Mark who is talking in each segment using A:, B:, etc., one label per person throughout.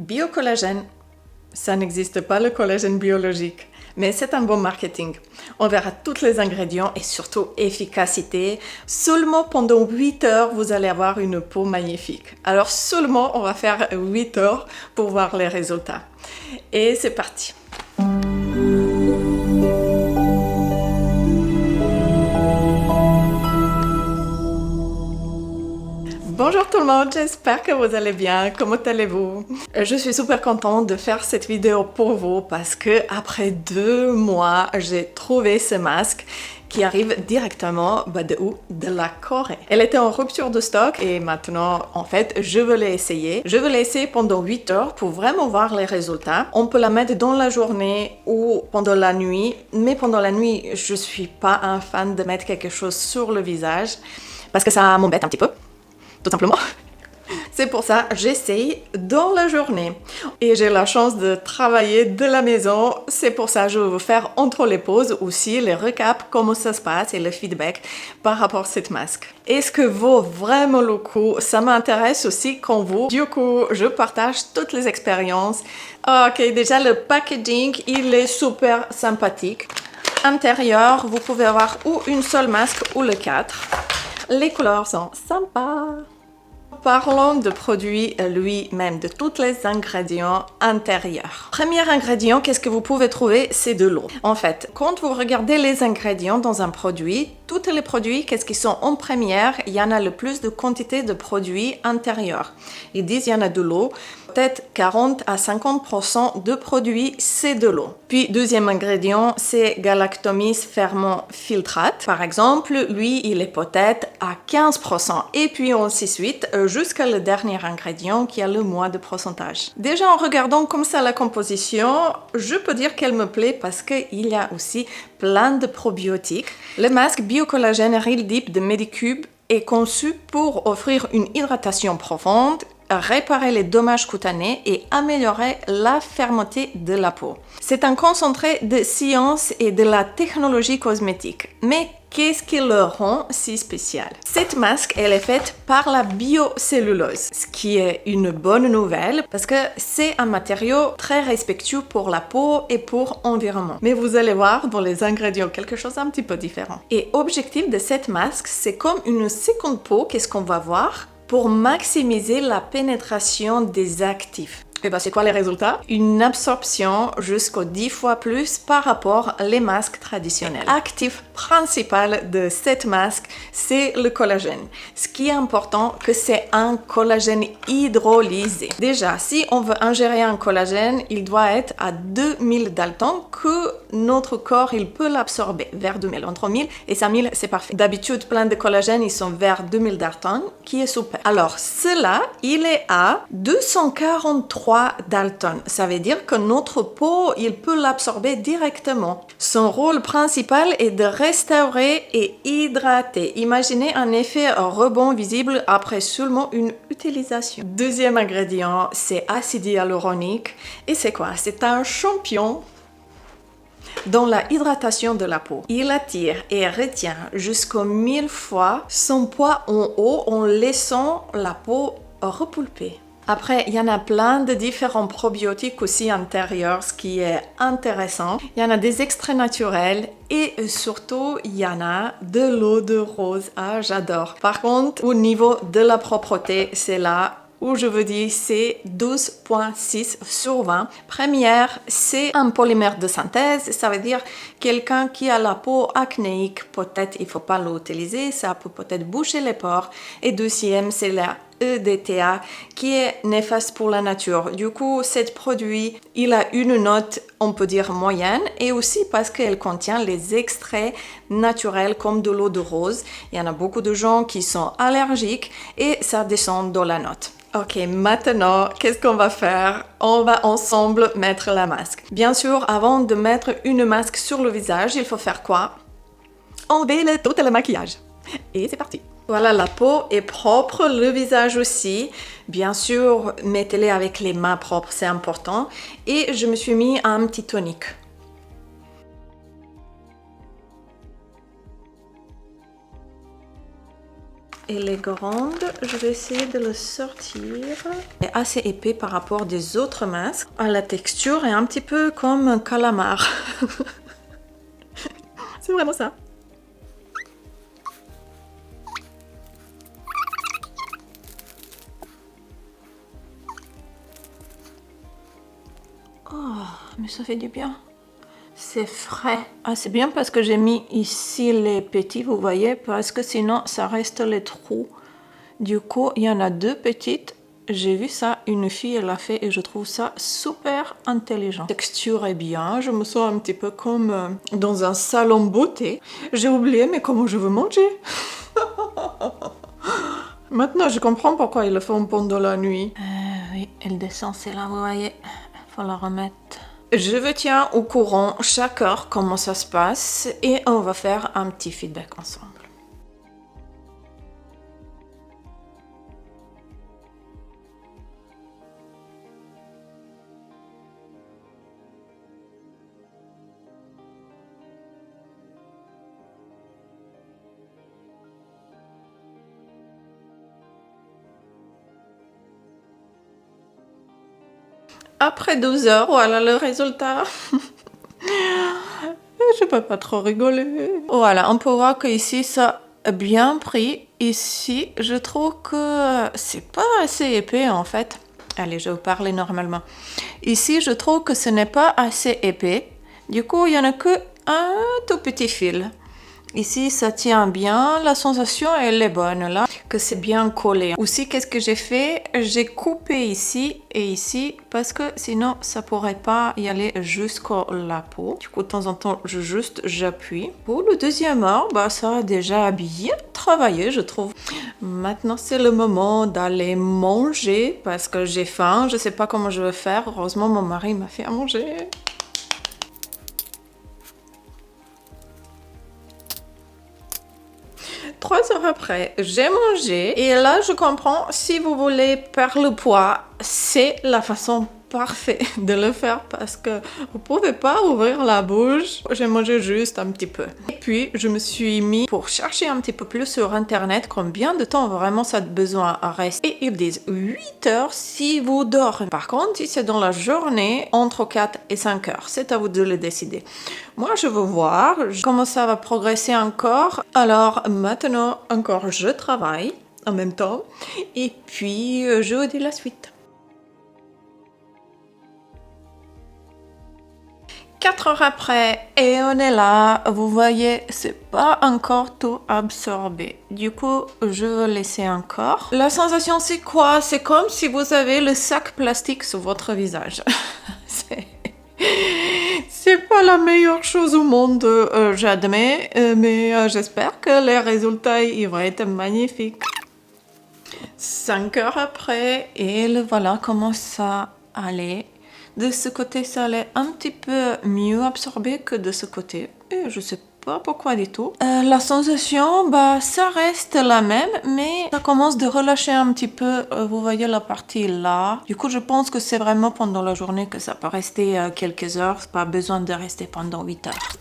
A: Biocollagène, ça n'existe pas le collagène biologique, mais c'est un bon marketing. On verra tous les ingrédients et surtout efficacité. Seulement pendant 8 heures, vous allez avoir une peau magnifique. Alors seulement, on va faire 8 heures pour voir les résultats. Et c'est parti. Bonjour tout le monde, j'espère que vous allez bien. Comment allez-vous? Je suis super contente de faire cette vidéo pour vous parce que après 2 mois, j'ai trouvé ce masque qui arrive directement de où? De la Corée. Elle était en rupture de stock et maintenant, en fait, je veux l'essayer. Je veux l'essayer pendant 8 heures pour vraiment voir les résultats. On peut la mettre dans la journée ou pendant la nuit, mais pendant la nuit, je suis pas un fan de mettre quelque chose sur le visage parce que ça m'embête un petit peu. Tout simplement. C'est pour ça que j'essaye dans la journée. Et j'ai la chance de travailler de la maison. C'est pour ça que je vais vous faire entre les pauses aussi les recaps, comment ça se passe et le feedback par rapport à cette masque. Est-ce que vaut vraiment le coup? Ça m'intéresse aussi quand vous. Du coup, je partage toutes les expériences. Ok, déjà le packaging, il est super sympathique. Intérieur, vous pouvez avoir ou une seule masque ou le 4. Les couleurs sont sympas. Parlons de produits lui-même, de tous les ingrédients intérieurs. Premier ingrédient, qu'est-ce que vous pouvez trouver? C'est de l'eau. En fait, quand vous regardez les ingrédients dans un produit, tous les produits, qu'est-ce qu'ils sont en première? Il y en a le plus de quantité de produits intérieurs. Ils disent il y en a de l'eau. Peut-être 40 à 50% de produits, c'est de l'eau. Puis, deuxième ingrédient, c'est Galactomyces ferment filtrate. Par exemple, lui, il est peut-être à 15%. Et puis, ainsi de suite, jusqu'à le dernier ingrédient qui a le moins de pourcentage. Déjà, en regardant comme ça la composition, je peux dire qu'elle me plaît parce qu'il y a aussi plein de probiotiques. Le masque Biocollagène Real Deep de Medicube est conçu pour offrir une hydratation profonde, réparer les dommages cutanés et améliorer la fermeté de la peau. C'est un concentré de science et de la technologie cosmétique. Mais qu'est-ce qui le rend si spécial? Cette masque, elle est faite par la biocellulose, ce qui est une bonne nouvelle parce que c'est un matériau très respectueux pour la peau et pour l'environnement. Mais vous allez voir dans les ingrédients quelque chose un petit peu différent. Et l'objectif de cette masque, c'est comme une seconde peau, qu'est-ce qu'on va voir? Pour maximiser la pénétration des actifs. Et c'est quoi les résultats? Une absorption jusqu'à 10 fois plus par rapport aux masques traditionnels. L'actif principal de cette masque, c'est le collagène. Ce qui est important, que c'est un collagène hydrolysé. Déjà, si on veut ingérer un collagène, il doit être à 2000 Dalton, que notre corps, il peut l'absorber vers 2000. Entre 1000 et 5000, c'est parfait. D'habitude, plein de collagènes, ils sont vers 2000 Dalton, qui est super. Alors, cela, il est à 243 Dalton. Ça veut dire que notre peau, il peut l'absorber directement. Son rôle principal est de restaurer et hydrater. Imaginez un effet rebond visible après seulement une utilisation. Deuxième ingrédient, c'est acide hyaluronique. Et c'est quoi? C'est un champion dans la hydratation de la peau. Il attire et retient jusqu'à 1000 fois son poids en haut en laissant la peau repulper. Après, il y en a plein de différents probiotiques aussi intérieurs, ce qui est intéressant. Il y en a des extraits naturels et surtout, il y en a de l'eau de rose. Ah, j'adore. Par contre, au niveau de la propreté, c'est là où je vous dis c'est 12.6 sur 20. Première, c'est un polymère de synthèse, ça veut dire quelqu'un qui a la peau acnéique, peut-être il ne faut pas l'utiliser, ça peut peut-être boucher les pores. Et deuxième, c'est la EDTA qui est néfaste pour la nature. Du coup, ce produit, il a une note, on peut dire moyenne, et aussi parce qu'elle contient les extraits naturels comme de l'eau de rose. Il y en a beaucoup de gens qui sont allergiques et ça descend dans la note. Ok, maintenant, qu'est-ce qu'on va faire? On va ensemble mettre la masque. Bien sûr, avant de mettre une masque sur le visage, il faut faire quoi? Enlever tout le maquillage. Et c'est parti. Voilà, la peau est propre, le visage aussi. Bien sûr, mettez-les avec les mains propres, c'est important. Et je me suis mis un petit tonique. elle est grande. Je vais essayer de le sortir. Il est assez épais par rapport des autres masques. La texture est un petit peu comme un calamar. C'est vraiment ça. Oh, mais ça fait du bien. C'est frais. Ah, c'est bien parce que j'ai mis ici les petits, vous voyez, parce que sinon ça reste les trous. Du coup, il y en a 2 petites. J'ai vu ça, une fille elle l'a fait et je trouve ça super intelligent. La texture est bien, je me sens un petit peu comme dans un salon beauté. J'ai oublié, mais comment je veux manger? Maintenant, je comprends pourquoi ils le font pendant la nuit. Oui, elle descend, c'est là, vous voyez. Faut la remettre. Je vous tiens au courant chaque heure comment ça se passe et on va faire un petit feedback ensemble. Après 12 heures, voilà le résultat. Je peux pas trop rigoler. Voilà, on peut voir que ici ça a bien pris. Ici, je trouve que c'est pas assez épais en fait. Allez, je vais vous parler normalement. Ici, je trouve que ce n'est pas assez épais. Du coup, il y en a que un tout petit fil. Ici, ça tient bien. La sensation, elle est bonne là, que c'est bien collé. Aussi, qu'est-ce que j'ai fait? J'ai coupé ici et ici parce que sinon, ça pourrait pas y aller jusqu'à la peau. Du coup, de temps en temps, j'appuie. Pour le deuxième heure, ça a déjà bien travaillé, je trouve. Maintenant, c'est le moment d'aller manger parce que j'ai faim. Je sais pas comment je vais faire. Heureusement, mon mari m'a fait à manger. 3 heures après, j'ai mangé et là je comprends, si vous voulez perdre le poids, c'est la façon parfaite de le faire parce que vous pouvez pas ouvrir la bouche. J'ai mangé juste un petit peu. Et puis je me suis mis pour chercher un petit peu plus sur internet combien de temps vraiment ça a besoin à rester. Et ils disent 8 heures si vous dormez. Par contre, si c'est dans la journée, entre 4 et 5 heures. C'est à vous de le décider. Moi, je veux voir comment ça va progresser encore. Alors maintenant, encore, je travaille en même temps. Et puis, je vous dis la suite. 4 heures après, et on est là. Vous voyez, c'est pas encore tout absorbé. Du coup, je vais laisser encore. La sensation, c'est quoi? C'est comme si vous avez le sac plastique sur votre visage. C'est pas la meilleure chose au monde, j'admets, mais j'espère que les résultats ils vont être magnifiques. 5 heures après, et le voilà comment ça allait. De ce côté, ça allait un petit peu mieux absorbé que de ce côté. Et je sais pas pourquoi du tout. La sensation, ça reste la même, mais ça commence de relâcher un petit peu. Vous voyez la partie là. Du coup, je pense que c'est vraiment pendant la journée que ça peut rester quelques heures. Pas besoin de rester pendant 8 heures.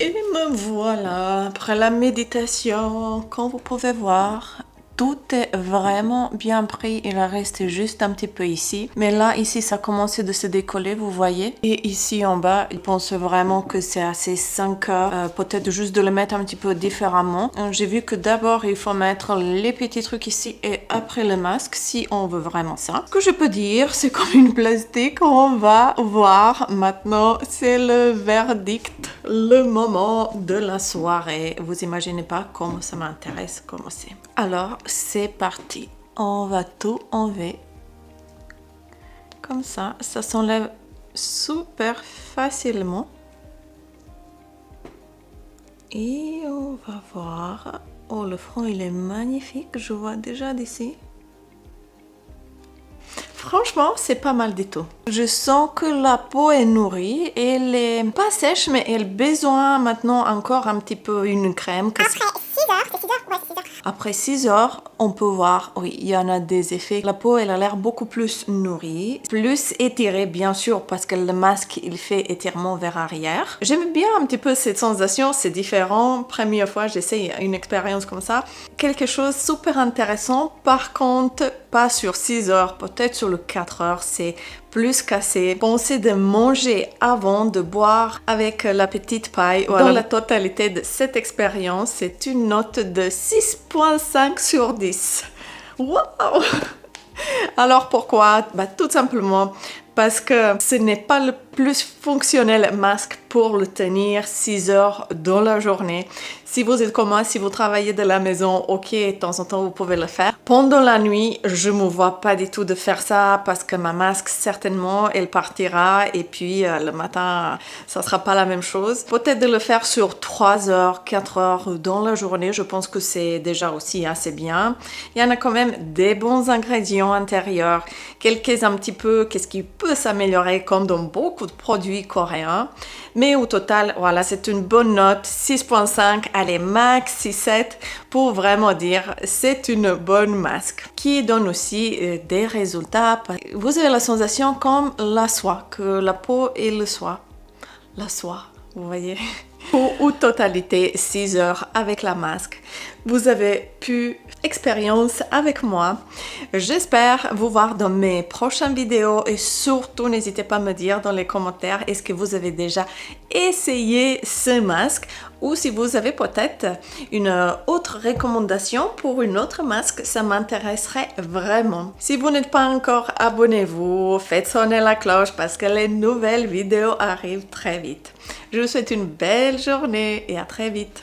A: Et me voilà, après la méditation, comme vous pouvez voir, tout est vraiment bien pris, il reste juste un petit peu ici. Mais là, ici, ça commence de se décoller, vous voyez. Et ici en bas, je pense vraiment que c'est assez 5 heures. Peut-être juste de le mettre un petit peu différemment. J'ai vu que d'abord, il faut mettre les petits trucs ici et après le masque, si on veut vraiment ça. Ce que je peux dire, c'est comme une plastique. On va voir maintenant, c'est le verdict, le moment de la soirée. Vous imaginez pas comment ça m'intéresse, comment c'est. Alors, c'est parti. On va tout enlever. Comme ça s'enlève super facilement. Et on va voir. Oh, le front, il est magnifique. Je vois déjà d'ici. Franchement, c'est pas mal du tout. Je sens que la peau est nourrie. Elle est pas sèche, mais elle a besoin maintenant encore un petit peu une crème.
B: Après 6 heures, c'est 6 heures, ouais, 6 heures.
A: Après 6 heures, on peut voir, oui, il y en a des effets. La peau, elle a l'air beaucoup plus nourrie, plus étirée bien sûr parce que le masque, il fait étirement vers arrière. J'aime bien un petit peu cette sensation, c'est différent. Première fois, j'essaye une expérience comme ça. Quelque chose de super intéressant. Par contre, pas sur 6 heures, peut-être sur le 4 heures, c'est plus cassé. Pensez de manger avant de boire avec la petite paille. Voilà. Dans la totalité de cette expérience, c'est une note de 6,5 sur 10. Wow! Alors pourquoi? Tout simplement parce que ce n'est pas le plus fonctionnel masque pour le tenir 6 heures dans la journée. Si vous êtes comme moi, si vous travaillez de la maison, ok, de temps en temps vous pouvez le faire. Pendant la nuit, je me vois pas du tout de faire ça parce que ma masque, certainement, elle partira et puis le matin, ça sera pas la même chose. Peut-être de le faire sur 3 heures, 4 heures dans la journée, je pense que c'est déjà aussi assez bien. Il y en a quand même des bons ingrédients intérieurs, quelques un petit peu, qu'est-ce qui peut s'améliorer comme dans beaucoup de produits coréens. Mais au total, voilà, c'est une bonne note, 6,5, allez, max 6,7 pour vraiment dire c'est une bonne masque qui donne aussi des résultats. Vous avez la sensation comme la soie, que la peau est le soie. La soie, vous voyez. Pour totalité 6 heures avec la masque, vous avez pu expérience avec moi. J'espère vous voir dans mes prochaines vidéos et surtout n'hésitez pas à me dire dans les commentaires est-ce que vous avez déjà essayé ce masque ou si vous avez peut-être une autre recommandation pour une autre masque, ça m'intéresserait vraiment. Si vous n'êtes pas encore, abonnez-vous, faites sonner la cloche parce que les nouvelles vidéos arrivent très vite. Je vous souhaite une belle journée et à très vite.